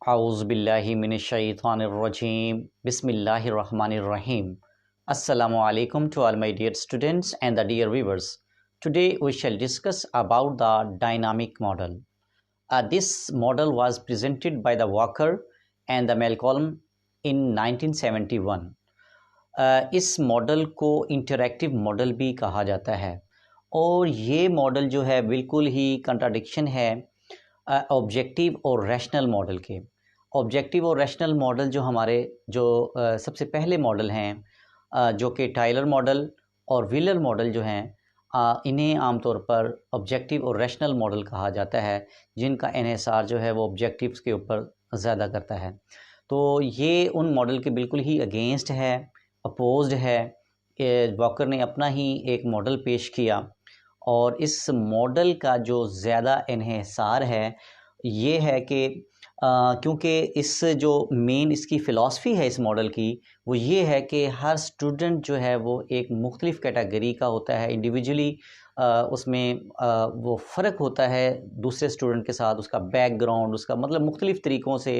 आउज़ुबिल्लाहि मिनश्शैतानिर्रजीम बिस्मिल्लाहिर्रहमानिर्रहीम. Assalamu alaikum to all my dear students and the dear viewers. Today we shall discuss about the dynamic model. This model was presented by the Walker and the Malcolm in 1971. इस model को interactive model भी कहा जाता है और ये model जो है बिल्कुल ही कंट्राडिक्शन है ऑब्जेक्टिव और रैशनल मॉडल के. ऑब्जेक्टिव और रैशनल मॉडल जो हमारे सबसे पहले मॉडल हैं जो कि टायलर मॉडल और व्हीलर मॉडल जो हैं इन्हें आमतौर पर ऑब्जेक्टिव और रैशनल मॉडल कहा जाता है, जिनका इन्हिसार जो है वो ऑब्जेक्टिव्स के ऊपर ज़्यादा करता है. तो ये उन मॉडल के बिल्कुल ही अगेंस्ट है, अपोज्ड है. वॉकर ने अपना ही एक मॉडल पेश किया और इस मॉडल का जो ज़्यादा इन्हिसार है ये है कि क्योंकि इस जो मेन इसकी फ़िलासफ़ी है इस मॉडल की वो ये है कि हर स्टूडेंट जो है वो एक मुख्तलिफ़ कैटेगरी का होता है. इंडिविजुअली उसमें वो फ़र्क होता है दूसरे स्टूडेंट के साथ, उसका बैकग्राउंड, उसका मतलब मुख्तलिफ़ तरीक़ों से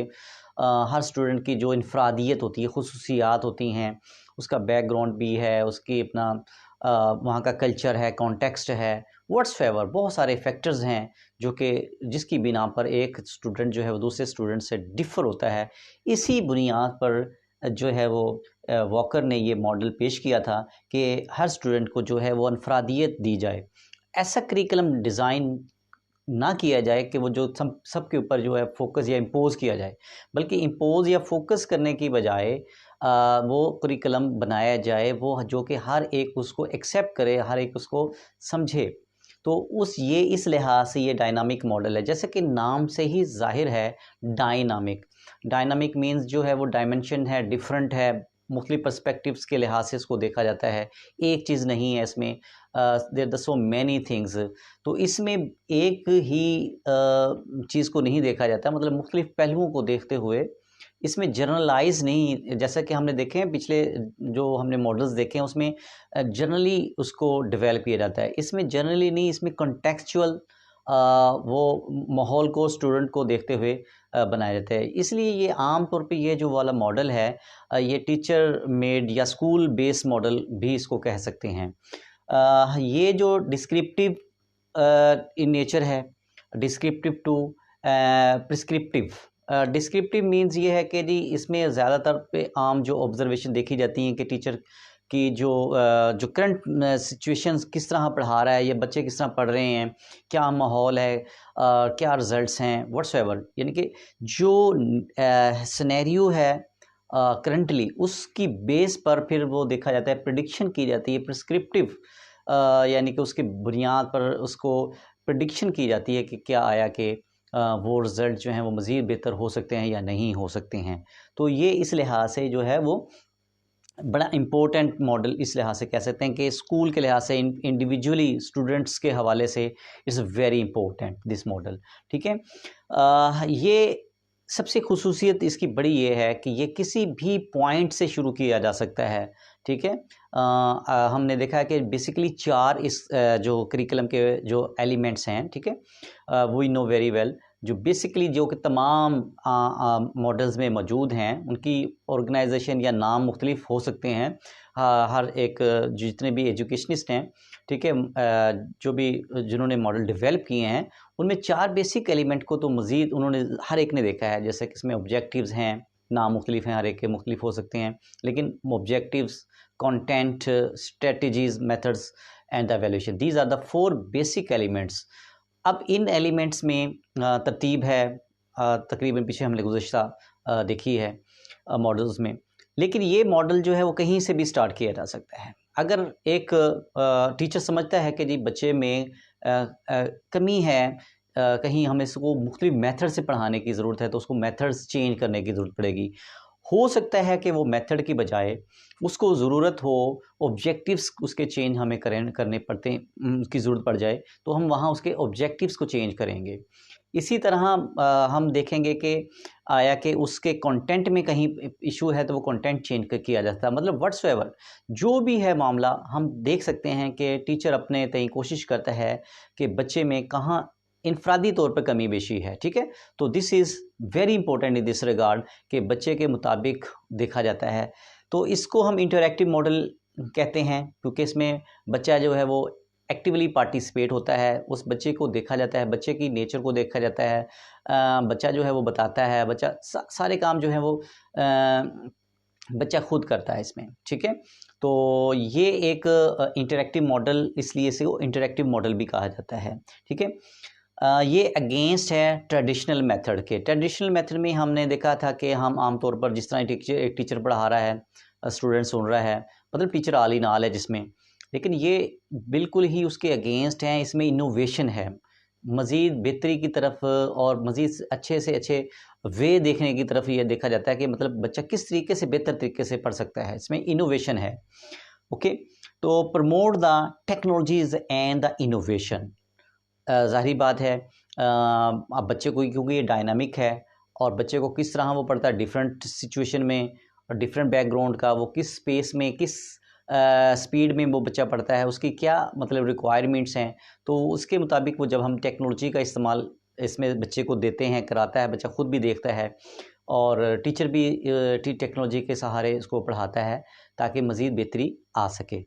हर स्टूडेंट की जो इनफरादियत होती है, खुसूसियात होती हैं, उसका बैकग्राउंड भी है, उसकी अपना वहाँ का कल्चर है, कॉन्टेक्स्ट है, व्हाट्सएवर बहुत सारे फैक्टर्स हैं जो कि जिसकी बिना पर एक स्टूडेंट जो है वो दूसरे स्टूडेंट से डिफ़र होता है. इसी बुनियाद पर जो है वो वॉकर ने ये मॉडल पेश किया था कि हर स्टूडेंट को जो है वो अनफरादियत दी जाए. ऐसा करिकुलम डिज़ाइन ना किया जाए कि वो जो सब के ऊपर जो है फोकस या इम्पोज़ किया जाए, बल्कि इम्पोज़ या फोकस करने की बजाय वो करिकुलम बनाया जाए वो जो कि हर एक उसको एक्सेप्ट करे, हर एक उसको समझे. तो इस लिहाज से ये डायनामिक मॉडल है. जैसे कि नाम से ही ज़ाहिर है डायनामिक. डायनामिक मीन्स जो है वो डायमेंशन है, डिफरेंट है, मुख्तलिफ़ पर्सपेक्टिव्स के लिहाज से इसको देखा जाता है. एक चीज़ नहीं है इसमें, there are so many things. तो इसमें एक ही चीज़ को नहीं देखा जाता, मतलब मुख्तलिफ़ पहलुओं को देखते हुए इसमें जनरलाइज़ नहीं, जैसा कि हमने देखे हैं पिछले जो हमने मॉडल्स देखे हैं उसमें जनरली उसको डेवलप किया जाता है. इसमें जनरली नहीं, इसमें कॉन्टेक्चुअल वो माहौल को, स्टूडेंट को देखते हुए बनाया जाता है. इसलिए ये आम तौर पे ये जो वाला मॉडल है ये टीचर मेड या स्कूल बेस्ड मॉडल भी इसको कह सकते हैं. ये जो डिस्क्रिप्टिव इन नेचर है, descriptive to prescriptive. Descriptive means ये है कि जी इसमें ज़्यादातर पे आम जो ऑब्जर्वेशन देखी जाती हैं कि टीचर की जो करंट सिचुएशंस किस तरह पढ़ा रहा है, ये बच्चे किस तरह पढ़ रहे हैं, क्या माहौल है, क्या रिज़ल्ट्स हैं, व्हाट्सएवर. यानी कि जो सिनेरियो है करंटली उसकी बेस पर फिर वो देखा जाता है, प्रेडिक्शन की जाती है. प्रिस्क्रिप्टिव यानी कि उसकी बुनियाद पर उसको प्रेडिक्शन की जाती है कि क्या आया कि वो रिज़ल्ट जो हैं वो मज़ीद बेहतर हो सकते हैं या नहीं हो सकते हैं. तो ये इस लिहाज से जो है वो बड़ा इम्पोर्टेंट मॉडल इस लिहाज से कह सकते हैं कि स्कूल के लिहाज से इंडिविजुअली स्टूडेंट्स के हवाले से is very important this model. ठीक है. ये सबसे खुसूसियत इसकी बड़ी ये है कि ये किसी भी पॉइंट से शुरू किया जा सकता है. ठीक है. हमने देखा है कि बेसिकली 4 इस जो करिकुलम के जो एलिमेंट्स हैं, ठीक है, वी नो वेरी वेल, जो बेसिकली जो कि तमाम मॉडल्स में मौजूद हैं, उनकी ऑर्गेनाइजेशन या नाम मुख्तलिफ हो सकते हैं. हर एक जितने भी एजुकेशनिस्ट हैं, ठीक है, जो भी जिन्होंने मॉडल डेवलप किए हैं, उनमें 4 बेसिक एलिमेंट को तो मज़ीद उन्होंने हर एक ने देखा है. जैसे कि इसमें ऑब्जेक्टिव्स हैं, नाम मुख्तलिफ हैं, हर एक के मुख्तलिफ हो सकते हैं, लेकिन objectives, content, strategies, methods and the evaluation, these are the 4 basic elements. अब इन एलिमेंट्स में तरतीब है तकरीबन पीछे हमने गुज़श्ता देखी है मॉडल्स में, लेकिन ये मॉडल जो है वो कहीं से भी स्टार्ट किया जा सकता है. अगर एक टीचर समझता है कि जी बच्चे में कमी है, कहीं हमें इसको मुख्तलिफ मेथड से पढ़ाने की ज़रूरत है, तो उसको मेथड्स चेंज करने की ज़रूरत पड़ेगी. हो सकता है कि वो मेथड की बजाय उसको ज़रूरत हो ऑब्जेक्टिव्स उसके चेंज हमें करने पड़ते हैं, उसकी ज़रूरत पड़ जाए तो हम वहाँ उसके ऑब्जेक्टिव्स को चेंज करेंगे. इसी तरह हम देखेंगे कि आया कि उसके कंटेंट में कहीं इशू है तो वो कंटेंट चेंज किया जाता है. मतलब व्हाट्सएवर जो भी है मामला, हम देख सकते हैं कि टीचर अपने तय कोशिश करता है कि बच्चे में कहाँ इनफरादी तौर पर कमी बेशी है, ठीक है। तो this is very important in this regard कि बच्चे के मुताबिक देखा जाता है। तो इसको हम इंटरैक्टिव मॉडल कहते हैं, क्योंकि इसमें बच्चा जो है वो एक्टिवली पार्टिसिपेट होता है, उस बच्चे को देखा जाता है, बच्चे की नेचर को देखा जाता है। बच्चा जो है वो बताता है, बच्चा सारे काम जो है वो बच्चा खुद करता है इसमें, ठीक है। तो ये एक इंटरैक्टिव मॉडल, इसलिए इसे वो इंटरैक्टिव मॉडल भी कहा जाता है, ठीक है। ये अगेंस्ट है ट्रेडिशनल मेथड के। ट्रेडिशनल मेथड में हमने देखा था कि हम आमतौर पर जिस तरह एक टीचर पढ़ा रहा है, स्टूडेंट सुन रहा है, मतलब टीचर आल ही नाल है जिसमें, लेकिन ये बिल्कुल ही उसके अगेंस्ट हैं। इसमें इनोवेशन है, मज़ीद बेहतरी की तरफ और मज़ीद अच्छे से अच्छे वे देखने की तरफ ये देखा जाता है कि मतलब बच्चा किस तरीके से बेहतर तरीके से पढ़ सकता है, इसमें इनोवेशन है, ओके। तो promote the technologies and the innovation, ज़ाहिर बात है अब बच्चे को, क्योंकि ये डायनामिक है और बच्चे को किस तरह वो पढ़ता है डिफरेंट सिचुएशन में और डिफरेंट बैकग्राउंड का, वो किस स्पेस में किस स्पीड में वो बच्चा पढ़ता है, उसकी क्या मतलब रिक्वायरमेंट्स हैं, तो उसके मुताबिक वो जब हम टेक्नोलॉजी का इस्तेमाल इसमें बच्चे को देते हैं, कराता है, बच्चा खुद भी देखता है और टीचर भी टेक्नोलॉजी के सहारे इसको पढ़ाता है ताकि मज़ीद बेहतरी आ सके।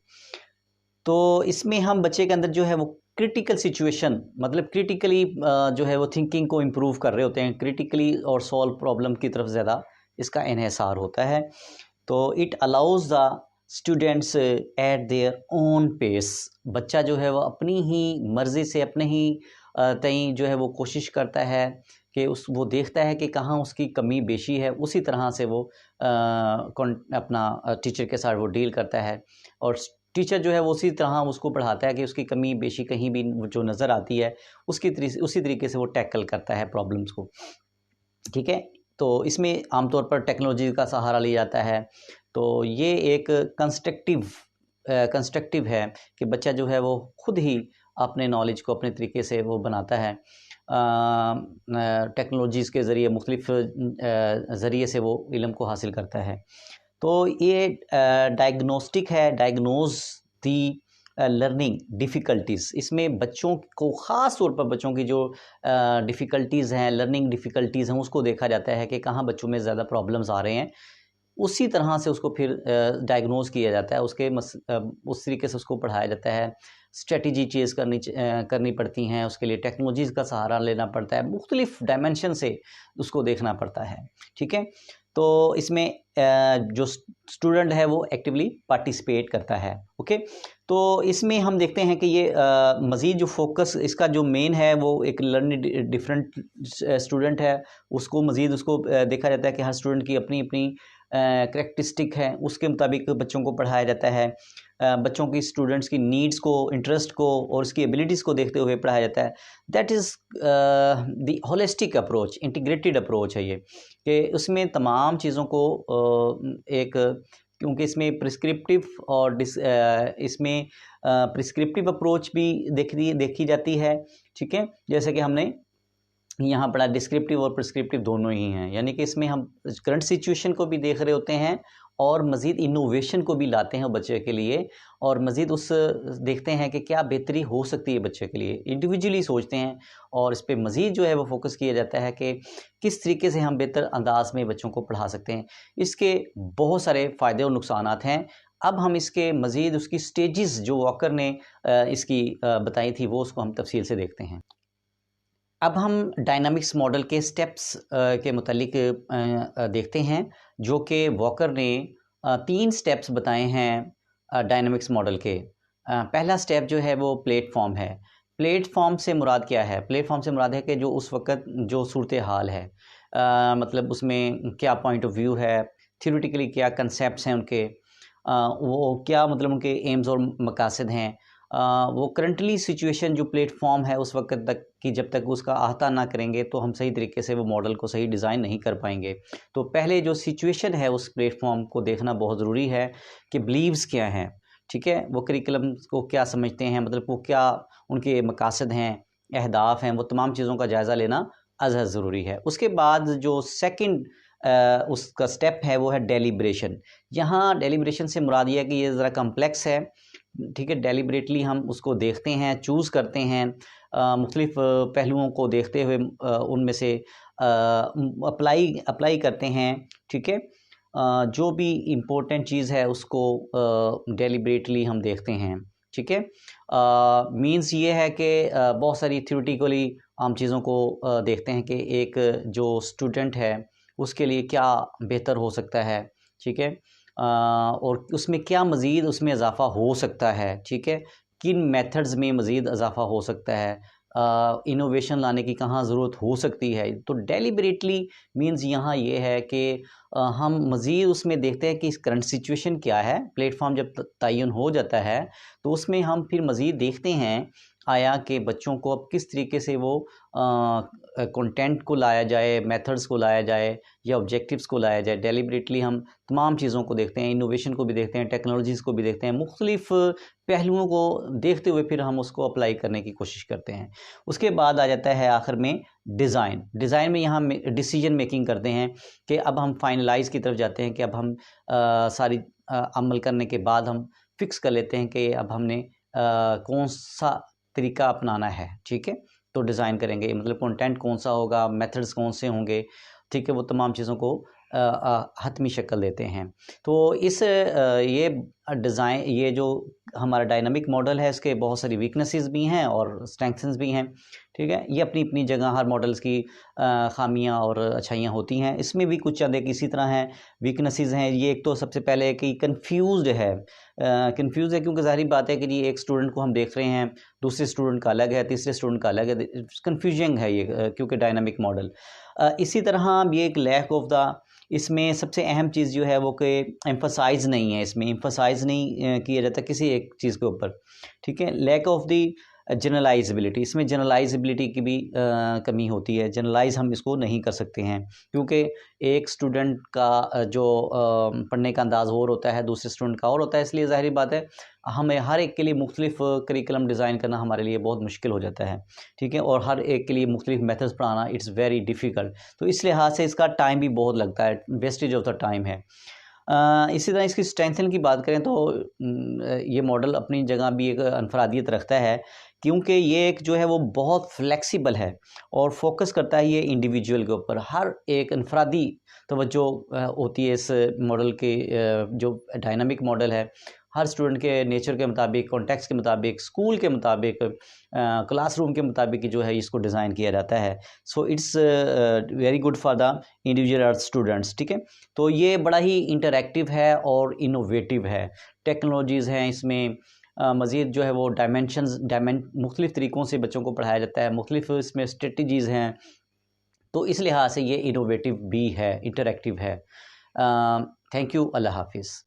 तो इसमें हम बच्चे के अंदर जो है वो क्रिटिकल सिचुएशन, मतलब क्रिटिकली जो है वो थिंकिंग को इम्प्रूव कर रहे होते हैं, क्रिटिकली और सॉल्व प्रॉब्लम की तरफ ज़्यादा इसका इन्हिसार होता है। तो it allows the students at their own pace, बच्चा जो है वो अपनी ही मर्ज़ी से अपने ही तय जो है वो कोशिश करता है कि वो देखता है कि कहाँ उसकी कमी बेशी है, उसी तरह से वो अपना टीचर के साथ वो डील करता है और टीचर जो है वो उसी तरह उसको पढ़ाता है कि उसकी कमी बेशी कहीं भी जो नज़र आती है उसी तरीके से वो टैकल करता है प्रॉब्लम्स को, ठीक है। तो इसमें आमतौर पर टेक्नोलॉजी का सहारा लिया जाता है। तो ये एक कंस्ट्रक्टिव है कि बच्चा जो है वो खुद ही अपने नॉलेज को अपने तरीके से वो बनाता है, टेक्नोलॉजीज़ के ज़रिए मुख्तलिफ ज़रिए से वो इल्म को हासिल करता है। तो ये डायग्नोस्टिक है, डायग्नोज दी लर्निंग डिफ़िकल्टीज़, इसमें बच्चों को ख़ास तौर पर बच्चों की जो डिफ़िकल्टीज़ हैं, लर्निंग डिफ़िकल्टीज़ हैं, उसको देखा जाता है कि कहाँ बच्चों में ज़्यादा प्रॉब्लम्स आ रहे हैं, उसी तरह से उसको फिर डायग्नोज किया जाता है, उस तरीके से उसको पढ़ाया जाता है। स्ट्रेटजी चेज़ करनी पड़ती हैं, उसके लिए टेक्नोलॉजीज़ का सहारा लेना पड़ता है, मुख्तलिफ डायमेंशन से उसको देखना पड़ता है, ठीक है। तो इसमें जो स्टूडेंट है वो एक्टिवली पार्टिसिपेट करता है, ओके। तो इसमें हम देखते हैं कि ये मज़ीद जो फोकस इसका जो मेन है वो एक लर्निंग डिफरेंट स्टूडेंट है, उसको मज़ीद उसको देखा जाता है कि हर स्टूडेंट की अपनी अपनी करैक्टरिस्टिक है, उसके मुताबिक बच्चों को पढ़ाया जाता है। बच्चों की स्टूडेंट्स की नीड्स को, इंटरेस्ट को और उसकी एबिलिटीज़ को देखते हुए पढ़ाया जाता है। That is the holistic approach, integrated approach है ये, कि उसमें तमाम चीज़ों को एक, क्योंकि इसमें प्रिस्क्रिप्टिव और इसमें प्रिस्क्रिप्टिव अप्रोच भी देखी जाती है, ठीक है। जैसे कि हमने यहाँ पढ़ा डिस्क्रिप्टिव और प्रिस्क्रिप्टिव दोनों ही हैं, यानी कि इसमें हम करंट सिचुएशन को भी देख रहे होते हैं और मज़ीद इनोवेशन को भी लाते हैं बच्चे के लिए, और मज़ीद उस देखते हैं कि क्या बेहतरी हो सकती है बच्चे के लिए, इंडिविजुअली सोचते हैं और इस पे मज़ीद जो है वो फोकस किया जाता है कि किस तरीके से हम बेहतर अंदाज में बच्चों को पढ़ा सकते हैं। इसके बहुत सारे फ़ायदे और नुकसानात हैं। अब हम इसके मज़ीद उसकी स्टेजेस जो वॉकर ने इसकी बताई थी वो उसको हम तफसील से देखते हैं। अब हम डायनामिक्स मॉडल के स्टेप्स के मुतालिक देखते हैं, जो कि वॉकर ने 3 स्टेप्स बताए हैं डायनामिक्स मॉडल के। पहला स्टेप जो है वो प्लेटफॉर्म है। प्लेटफॉर्म से मुराद क्या है? प्लेटफॉर्म से मुराद है कि जो उस वक़्त जो सूरत हाल है, मतलब उसमें क्या पॉइंट ऑफ व्यू है, थ्योरेटिकली क्या कंसेप्ट्स हैं उनके, वो क्या मतलब उनके एम्स और मकासद हैं, वो करंटली सिचुएशन जो प्लेटफॉर्म है उस वक्त तक कि जब तक उसका अहाता ना करेंगे तो हम सही तरीके से वो मॉडल को सही डिज़ाइन नहीं कर पाएंगे। तो पहले जो सिचुएशन है उस प्लेटफॉर्म को देखना बहुत ज़रूरी है कि बिलीव्स क्या हैं, ठीक है, वो करिकुलम को क्या समझते हैं, मतलब वो क्या उनके मकासद हैं, अहदाफ हैं, वो तमाम चीज़ों का जायज़ा लेना अज़हद ज़रूरी है। उसके बाद जो सेकंड उसका स्टेप है वो है डेलिब्रेशन। यहाँ डेलिब्रेशन से मुराद ये है कि ये ज़रा कम्प्लेक्स है, ठीक है, डेलिबरेटली हम उसको देखते हैं, चूज़ करते हैं, मुख्तलिफ पहलुओं को देखते हुए उनमें से अप्लाई करते हैं। ठीक है, जो भी इम्पोर्टेंट चीज़ है उसको डेलिबरेटली हम देखते हैं। ठीक है, मीन्स ये है कि बहुत सारी थ्योरेटिकली हम चीज़ों को देखते हैं कि एक जो स्टूडेंट है उसके लिए क्या बेहतर हो सकता है। ठीक है, और उसमें क्या मज़ीद उसमें इजाफ़ा हो सकता है। ठीक है, किन मेथड्स में मज़ीद इजाफ़ा हो सकता है, इनोवेशन लाने की कहाँ ज़रूरत हो सकती है। तो डेलिबरेटली मीन्स यहाँ ये है कि हम मज़ीद उसमें देखते हैं कि इस करंट सिचुएशन क्या है। प्लेटफॉर्म जब तयन हो जाता है तो उसमें हम फिर मज़ीद देखते हैं आया कि बच्चों को अब किस तरीके से वो कंटेंट को लाया जाए, मेथड्स को लाया जाए या ऑब्जेक्टिव्स को लाया जाए। डेलिबरेटली हम तमाम चीज़ों को देखते हैं, इनोवेशन को भी देखते हैं, टेक्नोलॉजीज़ को भी देखते हैं, मुख्तलिफ पहलुओं को देखते हुए फिर हम उसको अप्लाई करने की कोशिश करते हैं। उसके बाद आ जाता है आखिर में डिज़ाइन में यहाँ डिसीजन मेकिंग करते हैं कि अब हम फाइनलाइज़ की तरफ जाते हैं कि अब हम सारी अमल करने के बाद हम फिक्स कर लेते हैं कि अब हमने कौन सा तरीका अपनाना है। ठीक है, तो डिज़ाइन करेंगे, मतलब कंटेंट कौन सा होगा, मेथड्स कौन से होंगे। ठीक है, वो तमाम चीज़ों को हतमी शक्ल देते हैं। तो ये डिज़ाइन, ये जो हमारा डायनामिक मॉडल है इसके बहुत सारी वीकनेसेस भी हैं और स्ट्रेंथ्स भी हैं। ठीक है, ये अपनी अपनी जगह हर मॉडल्स की खामियां और अच्छाइयां होती हैं। इसमें भी कुछ चंद एक इसी तरह हैं, वीकनेसेस हैं। ये एक तो सबसे पहले है कि कंफ्यूज है क्योंकि ज़ाहिर बात है कि जी एक स्टूडेंट को हम देख रहे हैं, दूसरे स्टूडेंट का अलग है, तीसरे स्टूडेंट का अलग है, कन्फ्यूजिंग है ये क्योंकि डायनामिक मॉडल। इसी तरह ये एक लैक ऑफ द, इसमें सबसे अहम चीज़ जो है वो कि एम्फसाइज़ नहीं है, इसमें एम्फसाइज़ नहीं किया जाता किसी एक चीज़ के ऊपर। ठीक है, लैक ऑफ दी जनरलाइजेबिलिटी, इसमें जनरलाइजेबिलिटी की भी कमी होती है। जनरलाइज हम इसको नहीं कर सकते हैं क्योंकि एक स्टूडेंट का जो पढ़ने का अंदाज़ और होता है, दूसरे स्टूडेंट का और होता है, इसलिए ज़ाहिर बात है हमें हर एक के लिए मुख्तलिफ करिकुलम डिज़ाइन करना हमारे लिए बहुत मुश्किल हो जाता है। ठीक है, और हर एक के लिए मुख्तलिफ मेथड्स पढ़ाना इट्स वेरी डिफ़िकल्ट। तो इस लिहाज से इसका टाइम भी बहुत लगता है, वेस्टेज ऑफ द टाइम है। इसी तरह इसकी स्ट्रेंथन की बात करें तो ये मॉडल अपनी जगह भी एक अनफरादियत रखता है क्योंकि ये एक जो है वो बहुत फ्लेक्सिबल है और फोकस करता है ये इंडिविजुअल के ऊपर। हर एक अनफरादी तवज्जो होती है इस मॉडल के, जो डायनामिक मॉडल है हर स्टूडेंट के नेचर के मुताबिक, कॉन्टेक्स्ट के मुताबिक, स्कूल के मुताबिक, क्लासरूम के मुताबिक जो है इसको डिज़ाइन किया जाता है। So it's very good for the individual art students. ठीक है, तो ये बड़ा ही इंटरैक्टिव है और इनोवेटिव है। टेक्नोलॉजीज़ हैं इसमें, मज़ीद जो है वो मुख्तलिफ़ तरीक़ों से बच्चों को पढ़ाया जाता है, मुख्तलिफ़ इसमें स्ट्रेटजीज़ हैं। तो इस लिहाज से ये इनोवेटिव भी है, इंटरैक्टिव है। थैंक यू, अल्लाह हाफ़िज़।